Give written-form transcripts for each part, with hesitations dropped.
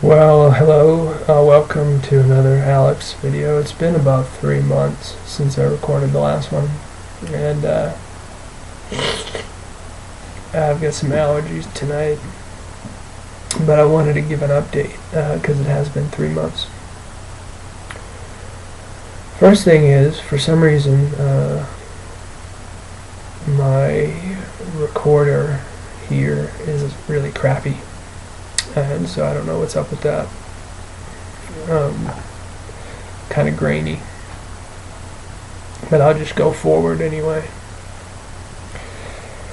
Well, hello, welcome to another Alex video. It's been about 3 months since I recorded the last one, and I've got some allergies tonight, but I wanted to give an update because it has been 3 months. First thing is, for some reason, my recorder here is really crappy. And so I don't know what's up with that. Kind of grainy. But I'll just go forward anyway.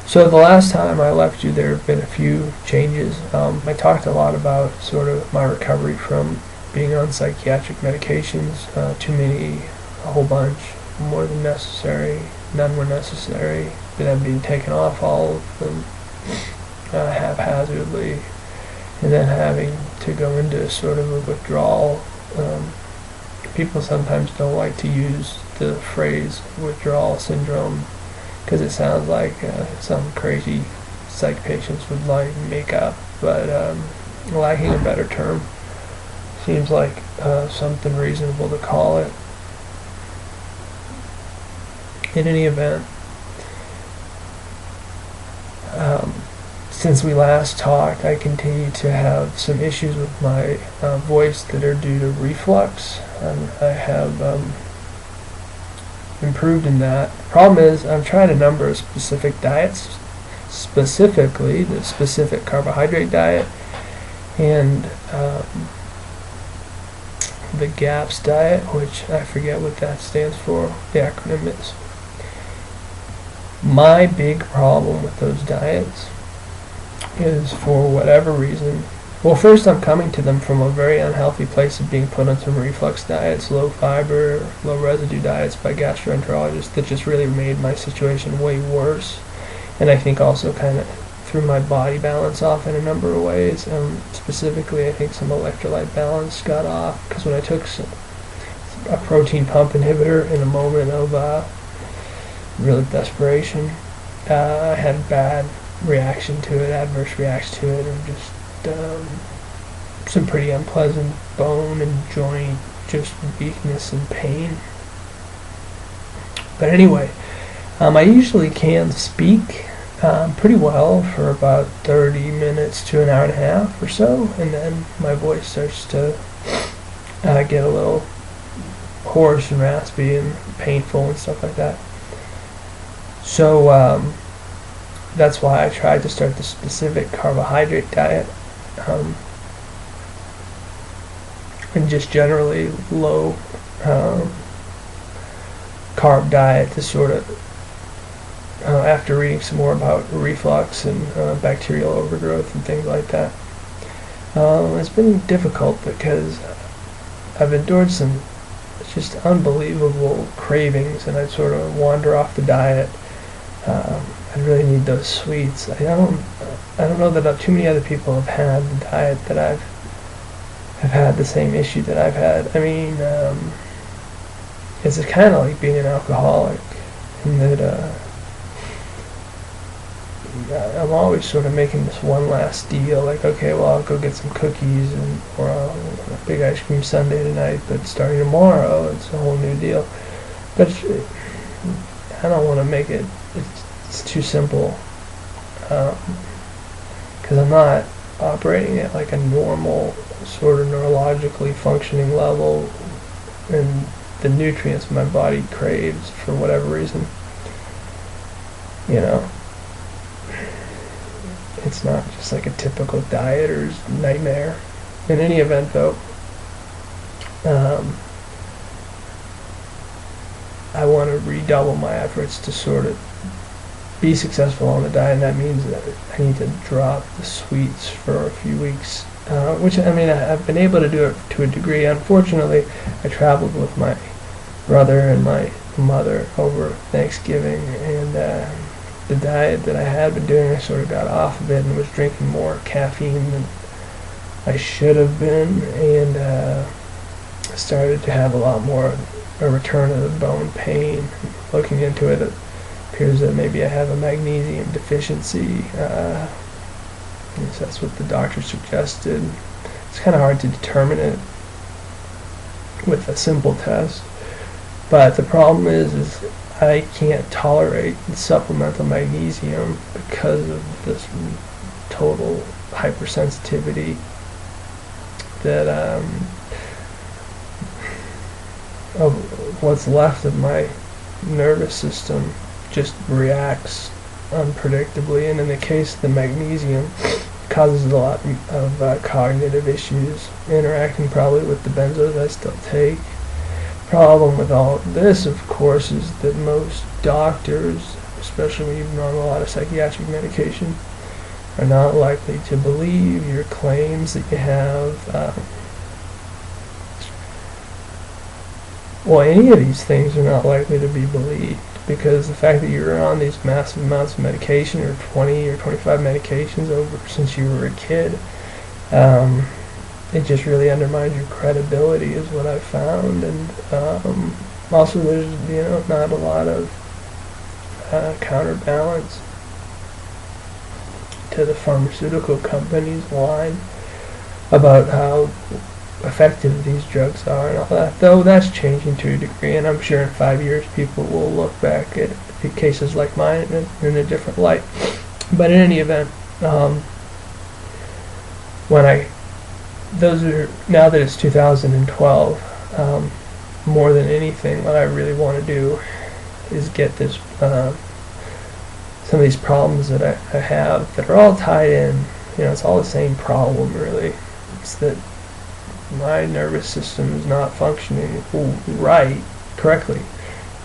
So the last time I left you, there have been a few changes. I talked a lot about sort of my recovery from being on psychiatric medications. Too many, a whole bunch, more than necessary. None were necessary. But I'm being taken off all of them haphazardly. And then having to go into sort of a withdrawal. People sometimes don't like to use the phrase withdrawal syndrome because it sounds like some crazy psych patients would like make up, but lacking a better term, seems like something reasonable to call it. In any event, since we last talked, I continue to have some issues with my voice that are due to reflux. I have improved in that. The problem is I'm trying a number of specific diets, specifically the specific carbohydrate diet and the GAPS diet, which I forget what that stands for, the acronym is. My big problem with those diets is, for whatever reason, well, first I'm coming to them from a very unhealthy place of being put on some reflux diets, low fiber, low residue diets by gastroenterologists that just really made my situation way worse, and I think also kind of threw my body balance off in a number of ways. Specifically, I think some electrolyte balance got off because when I took a protein pump inhibitor in a moment of real desperation, I had a bad reaction to it, adverse reaction to it, and just some pretty unpleasant bone and joint just weakness and pain. But anyway, I usually can speak pretty well for about 30 minutes to an hour and a half or so, and then my voice starts to get a little hoarse and raspy and painful and stuff like that. So that's why I tried to start the specific carbohydrate diet, and just generally low carb diet to sort of, after reading some more about reflux and bacterial overgrowth and things like that. It's been difficult because I've endured some just unbelievable cravings, and I'd sort of wander off the diet. I really need those sweets. I don't know that too many other people have had the diet that have had the same issue that I've had. I mean, it's kind of like being an alcoholic in that I'm always sort of making this one last deal, like, okay, well, I'll go get some cookies or a big ice cream sundae tonight, but starting tomorrow, it's a whole new deal. But I don't want to make it. It's too simple, because I'm not operating at like a normal sort of neurologically functioning level, and the nutrients my body craves for whatever reason, it's not just like a typical dieter's nightmare. In any event, though, I want to redouble my efforts to sort of be successful on the diet, and that means that I need to drop the sweets for a few weeks, which, I mean, I've been able to do it to a degree. Unfortunately, I traveled with my brother and my mother over Thanksgiving, and the diet that I had been doing, I sort of got off of it and was drinking more caffeine than I should have been, and started to have a lot more a return of the bone pain. Looking into it, appears that maybe I have a magnesium deficiency. That's what the doctor suggested. It's kind of hard to determine it with a simple test. But the problem is I can't tolerate supplemental magnesium because of this total hypersensitivity that of what's left of my nervous system just reacts unpredictably, and in the case of the magnesium, causes a lot of cognitive issues, interacting probably with the benzos I still take. Problem with all of this, of course, is that most doctors, especially when you've been on a lot of psychiatric medication, are not likely to believe your claims that you have. Well, any of these things are not likely to be believed, because the fact that you're on these massive amounts of medication, or 20 or 25 medications over since you were a kid, it just really undermines your credibility, is what I've found. And also, there's not a lot of counterbalance to the pharmaceutical companies' line about how effective these drugs are and all that, though that's changing to a degree, and I'm sure in 5 years people will look back at cases like mine in a different light. But in any event, now that it's 2012, more than anything, what I really want to do is get this some of these problems that I have that are all tied in. It's all the same problem, really. It's that my nervous system is not functioning correctly.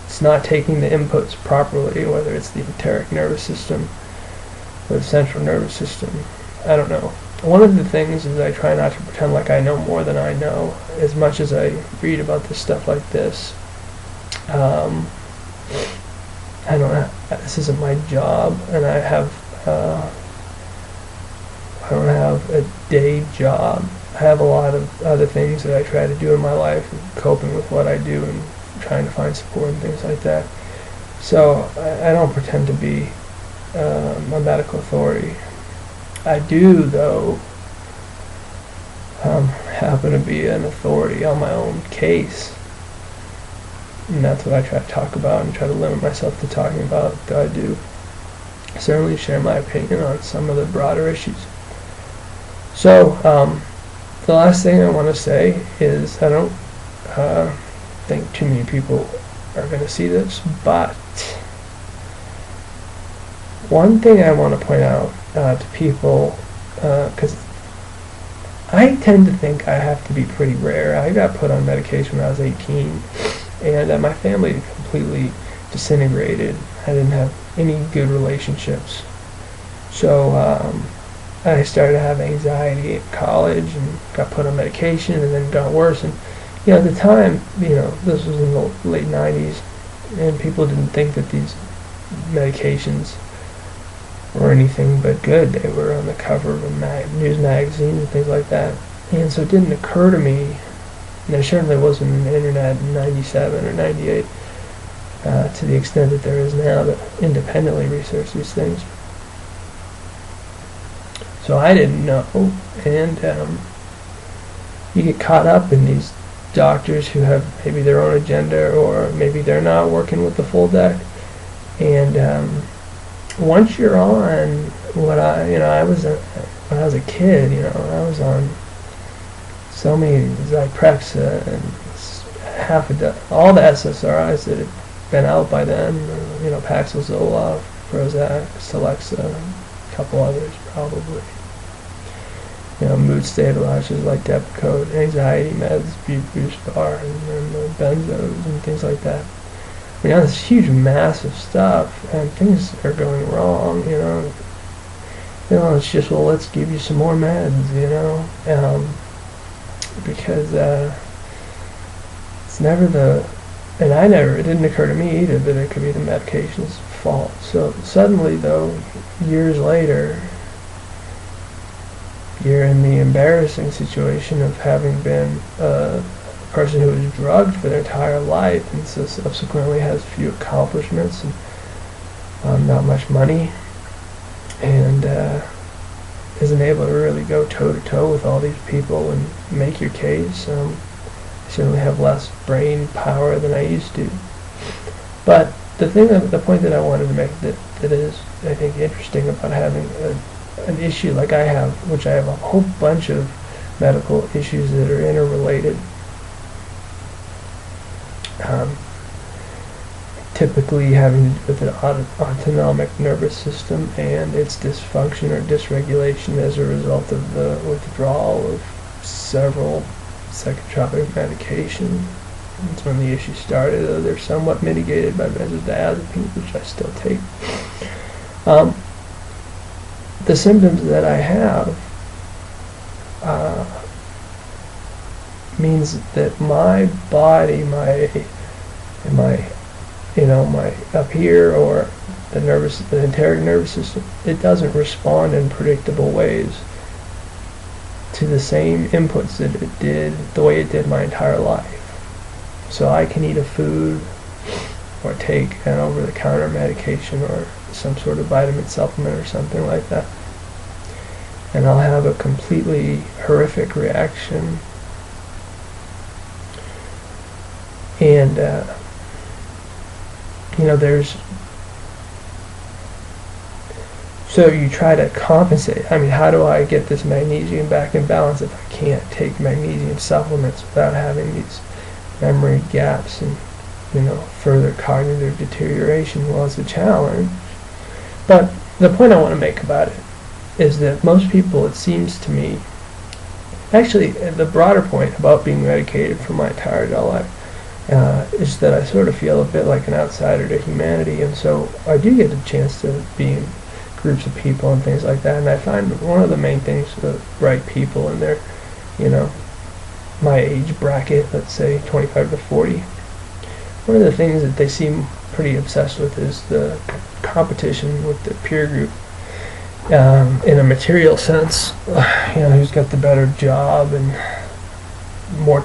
It's not taking the inputs properly, whether it's the enteric nervous system or the central nervous system. I don't know. One of the things is I try not to pretend like I know more than I know, as much as I read about this stuff like this. I don't know. This isn't my job, and I don't have a day job. I have a lot of other things that I try to do in my life, coping with what I do and trying to find support and things like that. So I don't pretend to be a medical authority. I do, though, happen to be an authority on my own case. And that's what I try to talk about and try to limit myself to talking about. Though I do certainly share my opinion on some of the broader issues. So, the last thing I want to say is I don't think too many people are going to see this, but one thing I want to point out to people, because I tend to think I have to be pretty rare. I got put on medication when I was 18, and my family completely disintegrated. I didn't have any good relationships. So I started to have anxiety in college and got put on medication, and then got worse. And at the time, this was in the late 90s, and people didn't think that these medications were anything but good. They were on the cover of news magazines and things like that. And so it didn't occur to me, and there certainly wasn't an internet in 97 or 98 to the extent that there is now, that independently research these things. So I didn't know, and you get caught up in these doctors who have maybe their own agenda, or maybe they're not working with the full deck. And once you're on what when I was a kid, I was on so many Zyprexa and all the SSRIs that had been out by then. Paxil, Zoloft, Prozac, Celexa, a couple others probably. Mood stabilizers like Depakote, anxiety meds, Buspar, and the benzos and things like that. This huge, massive stuff, and things are going wrong. It's just, well, let's give you some more meds. Because it's never it didn't occur to me either that it could be the medication's fault. So suddenly, though, years later, you're in the embarrassing situation of having been a person who was drugged for their entire life, and so subsequently has few accomplishments and not much money, and isn't able to really go toe-to-toe with all these people and make your case. I certainly have less brain power than I used to. But the point that I wanted to make that is, I think, interesting about having an issue like I have, which I have a whole bunch of medical issues that are interrelated. Typically having to do with the autonomic nervous system and its dysfunction or dysregulation as a result of the withdrawal of several psychotropic medications. That's when the issue started, though they're somewhat mitigated by benzodiazepines, which I still take. The symptoms that I have means that my body, my up here, or the enteric nervous system, it doesn't respond in predictable ways to the same inputs that it did, the way it did my entire life. So I can eat a food or take an over-the-counter medication or some sort of vitamin supplement or something like that, and I'll have a completely horrific reaction. And so you try to compensate. I mean, how do I get this magnesium back in balance if I can't take magnesium supplements without having these memory gaps and further cognitive deterioration? Well, it's a challenge. But the point I want to make about it is that most people, it seems to me, actually the broader point about being medicated for my entire adult life, is that I sort of feel a bit like an outsider to humanity, and so I do get a chance to be in groups of people and things like that, and I find one of the main things with bright people in their, my age bracket, let's say 25 to 40, one of the things that they seem pretty obsessed with is the competition with the peer group, in a material sense, who's got the better job and more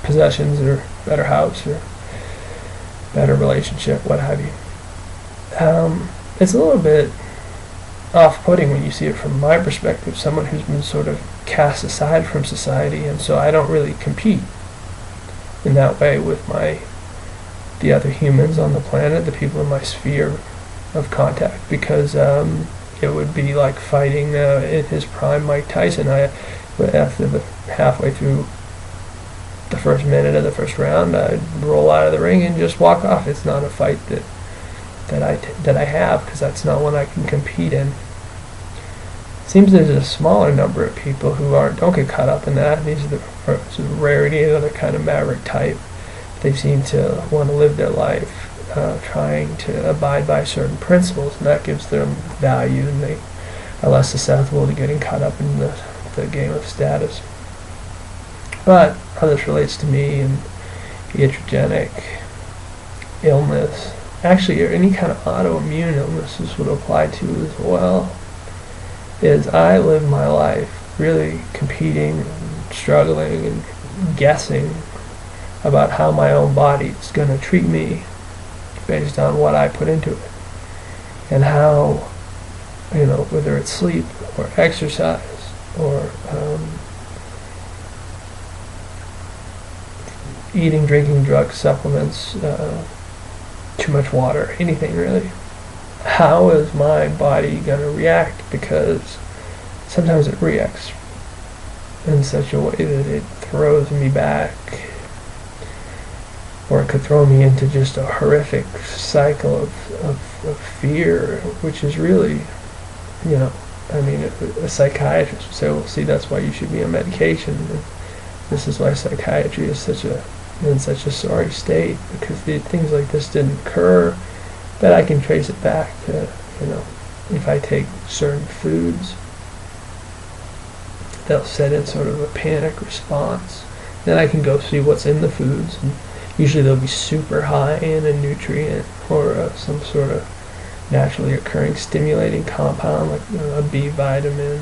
possessions or better house or better relationship, what have you. It's a little bit off-putting when you see it from my perspective, someone who's been sort of cast aside from society, and so I don't really compete in that way with the other humans on the planet, the people in my sphere of contact, because it would be like fighting in his prime Mike Tyson. After halfway through the first minute of the first round, I'd roll out of the ring and just walk off. It's not a fight that I have, because that's not one I can compete in. It seems there's a smaller number of people who don't get caught up in that. These are the rarity, another kind of maverick type. They seem to want to live their life trying to abide by certain principles, and that gives them value, and they are less susceptible to getting caught up in the game of status. But how this relates to me and iatrogenic illness, actually, or any kind of autoimmune illnesses would apply to as well, is I live my life really competing and struggling and guessing about how my own body is going to treat me based on what I put into it, and how, whether it's sleep or exercise or eating, drinking, drugs, supplements, too much water, anything really. How is my body going to react? Because sometimes it reacts in such a way that it throws me back, or it could throw me into just a horrific cycle of fear, which is really, a psychiatrist would say, well, see, that's why you should be on medication. And this is why psychiatry is in such a sorry state, because things like this didn't occur. But I can trace it back to, if I take certain foods, they'll set in sort of a panic response. Then I can go see what's in the foods, and usually they'll be super high in a nutrient or some sort of naturally occurring stimulating compound, like a B vitamin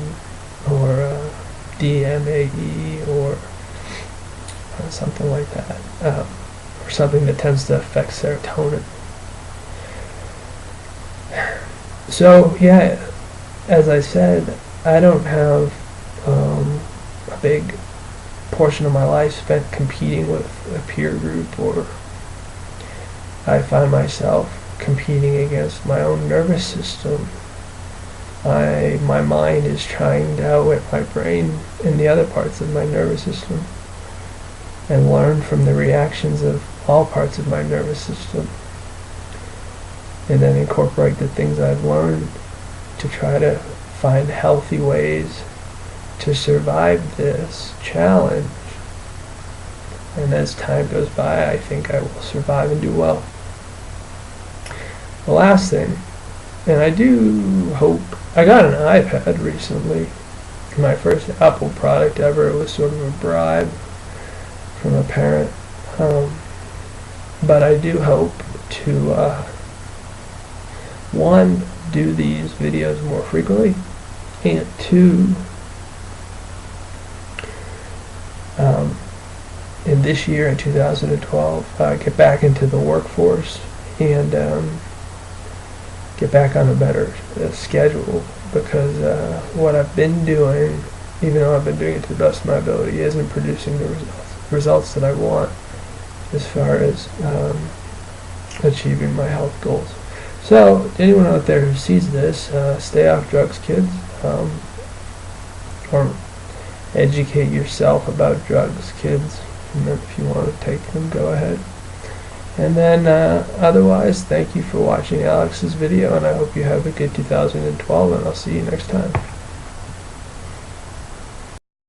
or a DMAE or something like that, or something that tends to affect serotonin. So yeah, as I said, I don't have a big portion of my life spent competing with a peer group, or I find myself competing against my own nervous system. My mind is trying to outwit my brain in the other parts of my nervous system and learn from the reactions of all parts of my nervous system, and then incorporate the things I've learned to try to find healthy ways to survive this challenge. And as time goes by, I think I will survive and do well. The last thing, and I do hope, I got an iPad recently, my first Apple product ever. It was sort of a bribe from a parent, but I do hope to one, do these videos more frequently, and two, in this year, in 2012, get back into the workforce and get back on a better schedule, because what I've been doing, even though I've been doing it to the best of my ability, isn't producing the results that I want as far as achieving my health goals. So, anyone out there who sees this, stay off drugs, kids, or educate yourself about drugs, kids, and then if you want to take them, go ahead. And then otherwise, thank you for watching Alex's video, and I hope you have a good 2012, and I'll see you next time.